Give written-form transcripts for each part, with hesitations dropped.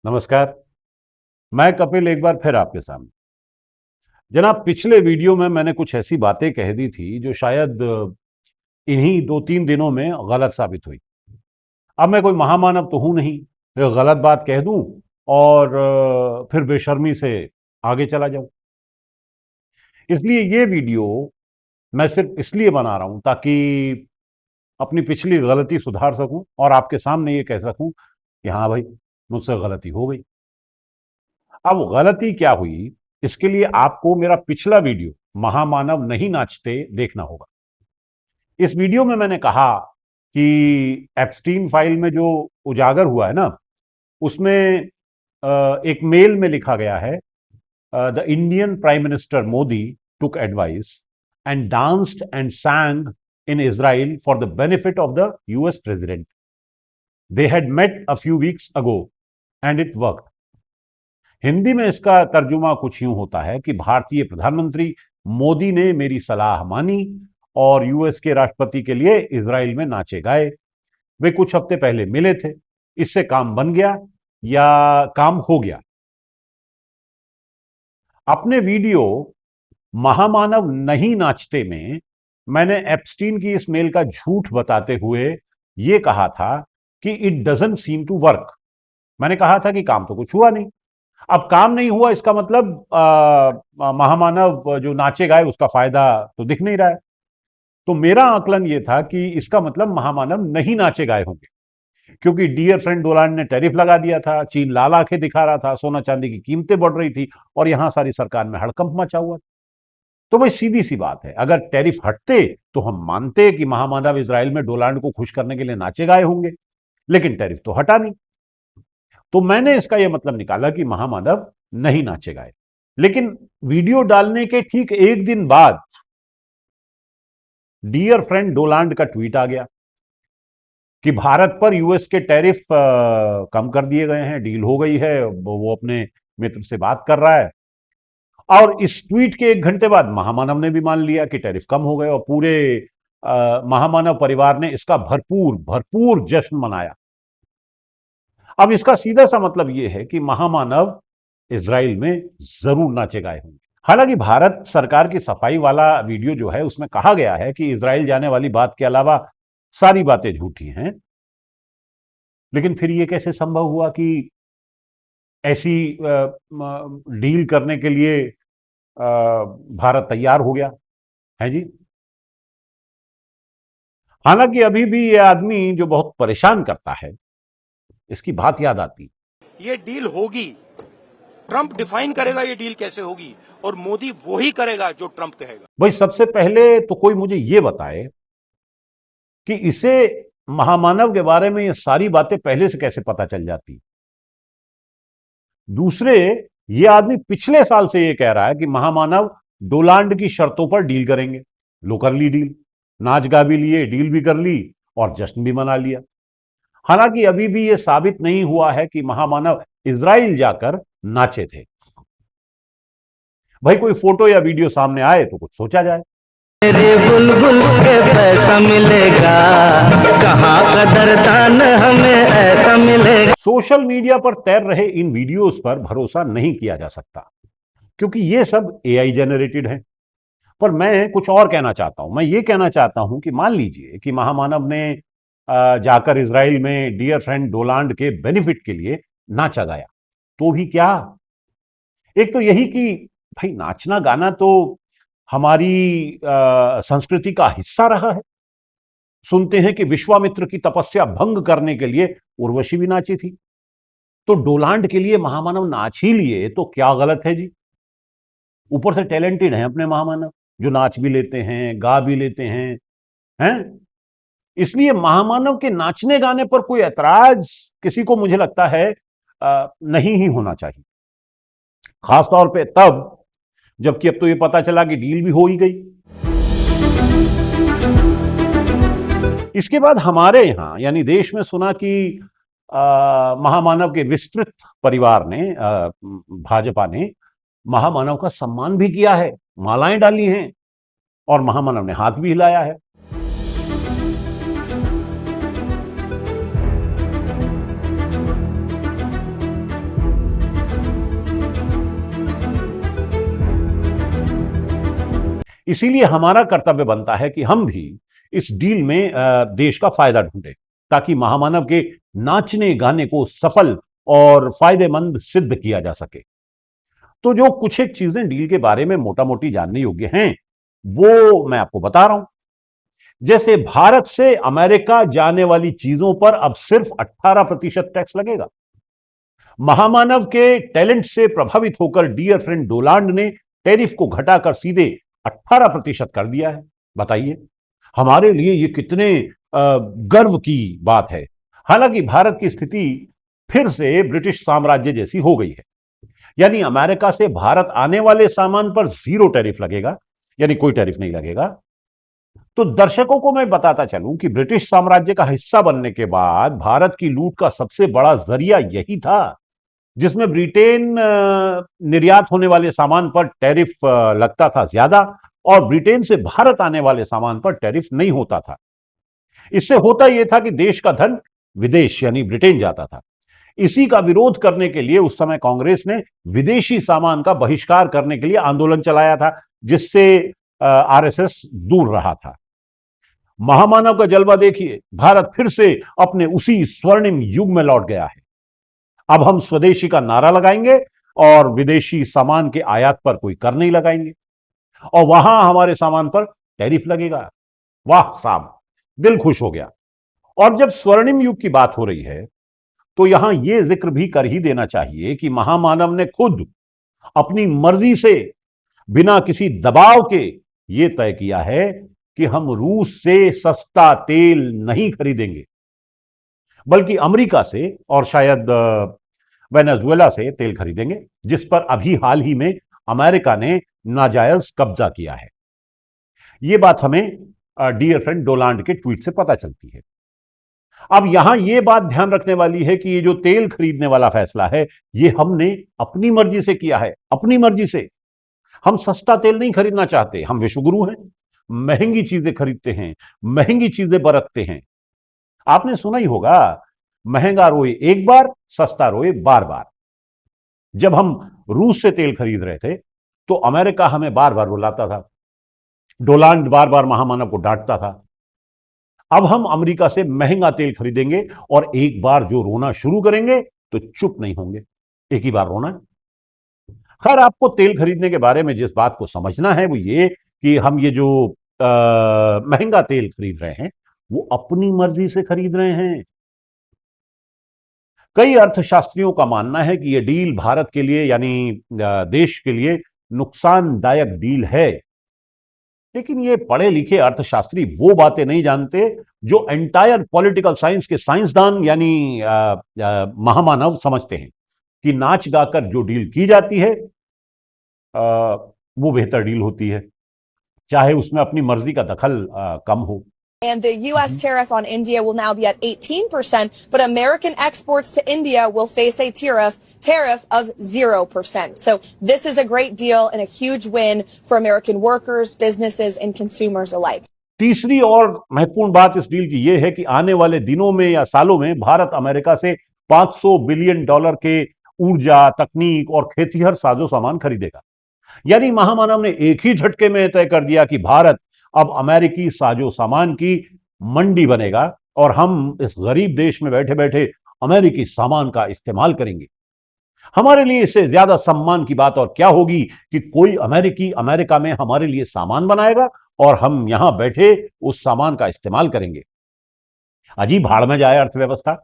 नमस्कार। मैं कपिल एक बार फिर आपके सामने। जनाब, पिछले वीडियो में मैंने कुछ ऐसी बातें कह दी थी जो शायद इन्हीं 2-3 दिनों में गलत साबित हुई। अब मैं कोई महामानव तो हूं नहीं, जो गलत बात कह दूं और फिर बेशर्मी से आगे चला जाऊं। इसलिए ये वीडियो मैं सिर्फ इसलिए बना रहा हूं ताकि अपनी पिछली गलती सुधार सकूं और आपके सामने ये कह सकूं कि हाँ भाई, मुझसे गलती हो गई। अब गलती क्या हुई, इसके लिए आपको मेरा पिछला वीडियो महामानव नहीं नाचते देखना होगा। इस वीडियो में मैंने कहा कि एप्स्टीन फाइल में जो उजागर हुआ है ना, उसमें एक मेल में लिखा गया है, the Indian prime minister Modi took advice and danced and sang in Israel for the benefit of the US president. They had met a few weeks ago and it worked. Hindi में इसका तर्जुमा कुछ यूं होता है कि भारतीय प्रधानमंत्री मोदी ने मेरी सलाह मानी और यूएस के राष्ट्रपति के लिए इजराइल में नाचे गाए। वे कुछ हफ्ते पहले मिले थे, इससे काम बन गया या काम हो गया। अपने वीडियो महामानव नहीं नाचते में मैंने एप्स्टीन की इस मेल का झूठ बताते हुए यह कहा था कि it doesn't seem to work. मैंने कहा था कि काम तो कुछ हुआ नहीं। अब काम नहीं हुआ इसका मतलब महामानव जो नाचे गाए उसका फायदा तो दिख नहीं रहा है। तो मेरा आकलन यह था कि इसका मतलब महामानव नहीं नाचे गाए होंगे, क्योंकि डियर फ्रेंड डोनाल्ड ने टैरिफ लगा दिया था, चीन लाल आंखें दिखा रहा था, सोना चांदी की कीमतें बढ़ रही थी और यहां सारी सरकार में हड़कंप मचा हुआ था। तो भाई सीधी सी बात है, अगर टैरिफ हटते तो हम मानते कि महामानव इजराइल में डोनाल्ड को खुश करने के लिए नाचे गाए होंगे, लेकिन टैरिफ तो हटा नहीं। तो मैंने इसका यह मतलब निकाला कि महामानव नहीं नाचे गाए। लेकिन वीडियो डालने के ठीक एक दिन बाद डियर फ्रेंड डोनाल्ड का ट्वीट आ गया कि भारत पर यूएस के टैरिफ कम कर दिए गए हैं, डील हो गई है, वो अपने मित्र से बात कर रहा है। और इस ट्वीट के एक घंटे बाद महामानव ने भी मान लिया कि टैरिफ कम हो गए और पूरे महामानव परिवार ने इसका भरपूर भरपूर जश्न मनाया। अब इसका सीधा सा मतलब यह है कि महामानव इजराइल में जरूर नाचे गाए होंगे। हालांकि भारत सरकार की सफाई वाला वीडियो जो है उसमें कहा गया है कि इजराइल जाने वाली बात के अलावा सारी बातें झूठी हैं, लेकिन फिर यह कैसे संभव हुआ कि ऐसी डील करने के लिए भारत तैयार हो गया है जी। हालांकि अभी भी यह आदमी जो बहुत परेशान करता है, इसकी बात याद आती। ये डील होगी, ट्रंप डिफाइन करेगा ये डील कैसे होगी और मोदी वो ही करेगा जो ट्रंप कहेगा। भाई सबसे पहले तो कोई मुझे यह बताए कि इसे महामानव के बारे में ये सारी बातें पहले से कैसे पता चल जाती। दूसरे, ये आदमी पिछले साल से ये कह रहा है कि महामानव डोनाल्ड की शर्तों पर डील करेंगे। लो कर ली डील, नाच गा भी लिए, डील भी कर ली और जश्न भी मना लिया। हालांकि अभी भी यह साबित नहीं हुआ है कि महामानव इजराइल जाकर नाचे थे। भाई कोई फोटो या वीडियो सामने आए तो कुछ सोचा जाए। मेरे बुलबुल के पैसा मिलेगा, कहाँ कदरदान हमें ऐसा मिलेगा। सोशल मीडिया पर तैर रहे इन वीडियोस पर भरोसा नहीं किया जा सकता, क्योंकि ये सब एआई जेनरेटेड है। पर मैं कुछ और कहना चाहता हूं। मैं ये कहना चाहता हूं कि मान लीजिए कि महामानव ने जाकर इजराइल में डियर फ्रेंड डोनाल्ड के बेनिफिट के लिए नाचा गाया, तो भी क्या? एक तो यही कि भाई नाचना गाना तो हमारी संस्कृति का हिस्सा रहा है। सुनते हैं कि विश्वामित्र की तपस्या भंग करने के लिए उर्वशी भी नाची थी। तो डोनाल्ड के लिए महामानव नाच ही लिए तो क्या गलत है जी? ऊपर से टैलेंटेड हैं अपने महामानव, जो नाच भी लेते हैं, गा भी लेते हैं। इसलिए महामानव के नाचने गाने पर कोई ऐतराज किसी को, मुझे लगता है, नहीं ही होना चाहिए। खासतौर पे तब जबकि अब तो ये पता चला कि डील भी हो ही गई। इसके बाद हमारे यहां यानी देश में सुना कि महामानव के विस्तृत परिवार ने, भाजपा ने महामानव का सम्मान भी किया है, मालाएं डाली हैं और महामानव ने हाथ भी हिलाया है। इसीलिए हमारा कर्तव्य बनता है कि हम भी इस डील में देश का फायदा ढूंढें, ताकि महामानव के नाचने गाने को सफल और फायदेमंद सिद्ध किया जा सके। तो जो कुछ एक चीजें डील के बारे में मोटा मोटी जानने योग्य हैं, वो मैं आपको बता रहा हूं। जैसे भारत से अमेरिका जाने वाली चीजों पर अब सिर्फ 18% टैक्स लगेगा। महामानव के टैलेंट से प्रभावित होकर डियर फ्रेंड डोलांड ने टैरिफ को घटाकर सीधे 18% कर दिया है। बताइए, हमारे लिए ये कितने गर्व की बात है। हालांकि भारत की स्थिति फिर से ब्रिटिश साम्राज्य जैसी हो गई है, यानी अमेरिका से भारत आने वाले सामान पर 0 टैरिफ लगेगा, यानी कोई टैरिफ नहीं लगेगा। तो दर्शकों को मैं बताता चलूं कि ब्रिटिश साम्राज्य का हिस्सा बनने के बाद भारत की लूट का सबसे बड़ा जरिया यही था, जिसमें ब्रिटेन निर्यात होने वाले सामान पर टैरिफ लगता था ज्यादा, और ब्रिटेन से भारत आने वाले सामान पर टैरिफ नहीं होता था। इससे होता यह था कि देश का धन विदेश यानी ब्रिटेन जाता था। इसी का विरोध करने के लिए उस समय कांग्रेस ने विदेशी सामान का बहिष्कार करने के लिए आंदोलन चलाया था, जिससे आरएसएस दूर रहा था। महामानव का जलवा देखिए, भारत फिर से अपने उसी स्वर्णिम युग में लौट गया है। अब हम स्वदेशी का नारा लगाएंगे और विदेशी सामान के आयात पर कोई कर नहीं लगाएंगे, और वहां हमारे सामान पर टैरिफ लगेगा। वाह साहब, दिल खुश हो गया। और जब स्वर्णिम युग की बात हो रही है, तो यहां यह जिक्र भी कर ही देना चाहिए कि महामानव ने खुद अपनी मर्जी से, बिना किसी दबाव के, यह तय किया है कि हम रूस से सस्ता तेल नहीं खरीदेंगे, बल्कि अमेरिका से और शायद वेनेजुएला से तेल खरीदेंगे, जिस पर अभी हाल ही में अमेरिका ने नाजायज कब्जा किया है। यह बात हमें डियर फ्रेंड डोलांड के ट्वीट से पता चलती है। अब यहां यह बात ध्यान रखने वाली है कि ये जो तेल खरीदने वाला फैसला है, ये हमने अपनी मर्जी से किया है, अपनी मर्जी से। हम सस्ता तेल नहीं खरीदना चाहते, हम विश्वगुरु हैं, महंगी चीजें खरीदते हैं, महंगी चीजें बरतते हैं। आपने सुना ही होगा, महंगा रोए एक बार, सस्ता रोए बार बार। जब हम रूस से तेल खरीद रहे थे, तो अमेरिका हमें बार बार बुलाता था, डोलांड बार बार महामानव को डांटता था। अब हम अमेरिका से महंगा तेल खरीदेंगे और एक बार जो रोना शुरू करेंगे तो चुप नहीं होंगे, एक ही बार रोना। खैर, आपको तेल खरीदने के बारे में जिस बात को समझना है वो ये कि हम ये जो महंगा तेल खरीद रहे हैं, वो अपनी मर्जी से खरीद रहे हैं। कई अर्थशास्त्रियों का मानना है कि यह डील भारत के लिए यानी देश के लिए नुकसानदायक डील है, लेकिन ये पढ़े लिखे अर्थशास्त्री वो बातें नहीं जानते जो एंटायर पॉलिटिकल साइंस के साइंसदान यानी महामानव समझते हैं कि नाच गाकर जो डील की जाती है वो बेहतर डील होती है, चाहे उसमें अपनी मर्जी का दखल कम हो। And the U.S. tariff on India will now be at 18%, but American exports to India will face a tariff of 0%. So this is a great deal and a huge win for American workers, businesses, and consumers alike. तीसरी और महत्वपूर्ण बात इस deal की यह है कि आने वाले दिनों में या सालों में भारत अमेरिका से $500 बिलियन के ऊर्जा, तकनीक और खेतीहर साजो सामान खरीदेगा। यानी महामानव ने एक ही झटके में तय कर दिया कि भारत अब अमेरिकी साजो सामान की मंडी बनेगा और हम इस गरीब देश में बैठे बैठे अमेरिकी सामान का इस्तेमाल करेंगे। हमारे लिए इससे ज्यादा सम्मान की बात और क्या होगी कि कोई अमेरिकी अमेरिका में हमारे लिए सामान बनाएगा और हम यहां बैठे उस सामान का इस्तेमाल करेंगे। अजीब भाड़ में जाए अर्थव्यवस्था।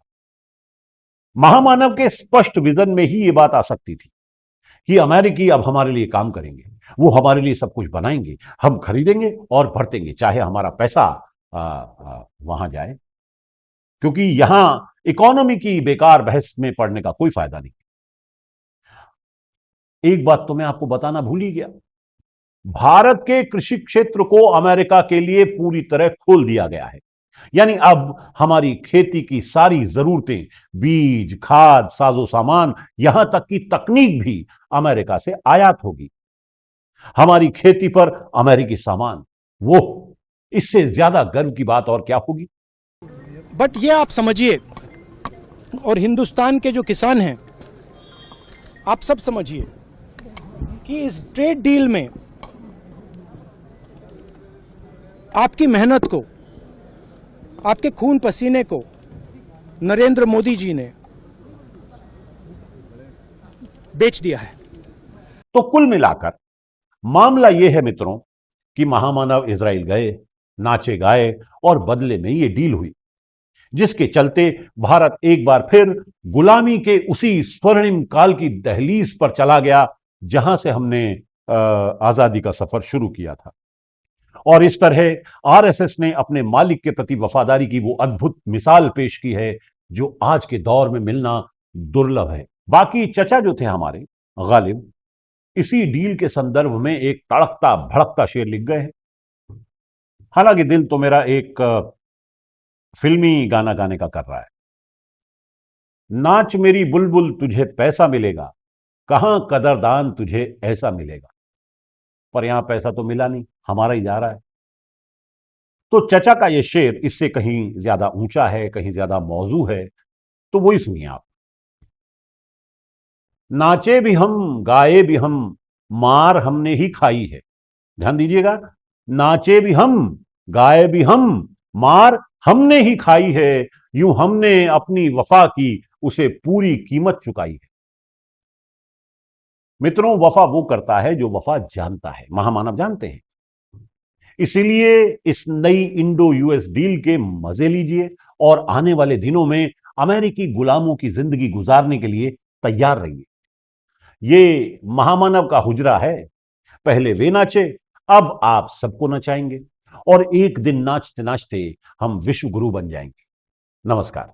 महामानव के स्पष्ट विजन में ही यह बात आ सकती थी कि अमेरिकी अब हमारे लिए काम करेंगे, वो हमारे लिए सब कुछ बनाएंगे, हम खरीदेंगे और बरतेंगे, चाहे हमारा पैसा वहां जाए, क्योंकि यहां इकोनॉमी की बेकार बहस में पड़ने का कोई फायदा नहीं। एक बात तो मैं आपको बताना भूल ही गया, भारत के कृषि क्षेत्र को अमेरिका के लिए पूरी तरह खोल दिया गया है। यानी अब हमारी खेती की सारी जरूरतें, बीज, खाद, साजो सामान, यहां तक कि तकनीक भी अमेरिका से आयात होगी। हमारी खेती पर अमेरिकी सामान, वो इससे ज्यादा गर्व की बात और क्या होगी। बट ये आप समझिए, और हिंदुस्तान के जो किसान हैं, आप सब समझिए कि इस ट्रेड डील में आपकी मेहनत को, आपके खून पसीने को नरेंद्र मोदी जी ने बेच दिया है। तो कुल मिलाकर मामला यह है मित्रों कि महामानव इजराइल गए, नाचे गाए और बदले में यह डील हुई, जिसके चलते भारत एक बार फिर गुलामी के उसी स्वर्णिम काल की दहलीज पर चला गया जहां से हमने आजादी का सफर शुरू किया था। और इस तरह आरएसएस ने अपने मालिक के प्रति वफादारी की वो अद्भुत मिसाल पेश की है जो आज के दौर में मिलना दुर्लभ है। बाकी चचा जो थे हमारे गालिब, इसी डील के संदर्भ में एक तड़कता भड़कता शेर लिख गए हैं। हालांकि दिल तो मेरा एक फिल्मी गाना गाने का कर रहा है। नाच मेरी बुलबुल तुझे पैसा मिलेगा, कहां कदरदान तुझे ऐसा मिलेगा। पर यहां पैसा तो मिला नहीं, हमारा ही जा रहा है। तो चचा का यह शेर इससे कहीं ज्यादा ऊंचा है, कहीं ज्यादा मौजू है, तो वही सुनिए आप। नाचे भी हम, गाए भी हम, मार हमने ही खाई है। ध्यान दीजिएगा, नाचे भी हम, गाए भी हम, मार हमने ही खाई है, यूं हमने अपनी वफा की उसे पूरी कीमत चुकाई है। मित्रों, वफा वो करता है जो वफा जानता है, महामानव जानते हैं। इसीलिए इस नई इंडो यूएस डील के मजे लीजिए और आने वाले दिनों में अमेरिकी गुलामों की जिंदगी गुजारने के लिए तैयार रहिए। ये महामानव का हुजरा है। पहले वे नाचे, अब आप सबको नचाएंगे और एक दिन नाचते नाचते हम विश्व गुरु बन जाएंगे। नमस्कार।